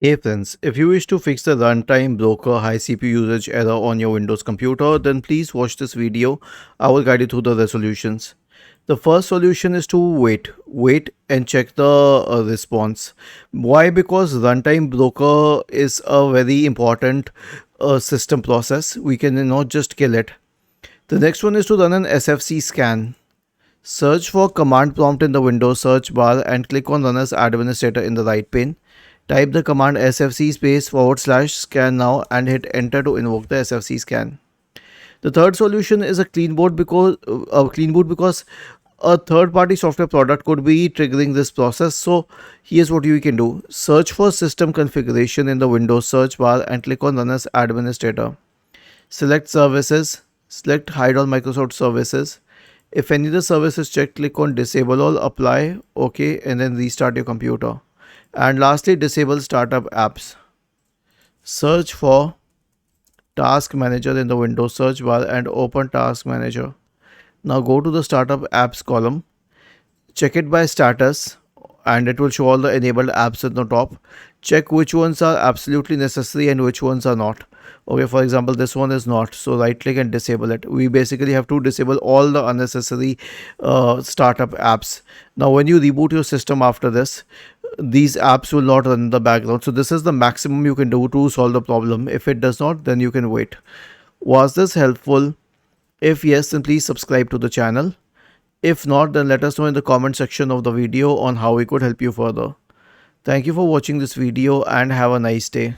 Hey friends, if you wish to fix the runtime blocker high CPU usage error on your Windows computer, then please watch this video. I will guide you through the resolutions. The first solution is to wait and check the response. Why? Because runtime blocker is a very important system process. We can not just kill it. The next one is to run an SFC scan. Search for command prompt in the Windows search bar and click on Run as Administrator in the right pane. Type the command sfc space / scan now and hit enter to invoke the sfc scan. The third solution is a clean boot because a third party software product could be triggering this process. So here's what you can do. Search for system configuration in the Windows search bar and click on Run as Administrator. Select services, select hide all Microsoft services. If any of the service is checked, click on disable all, apply, OK, and then restart your computer. And lastly, disable startup apps. Search for Task Manager in the Windows search bar and open Task Manager. Now go to the startup apps column, check it by status, and it will show all the enabled apps at the top. Check which ones are absolutely necessary and which ones are not. Okay, for example, this one is not, so right click and disable it. We basically have to disable all the unnecessary startup apps. Now when you reboot your system after this, these apps will not run in the background. So this is the maximum you can do to solve the problem. If it does not, then you can wait. Was this helpful? If yes, then please subscribe to the channel. If not, then let us know in the comment section of the video on how we could help you further. Thank you for watching this video and have a nice day.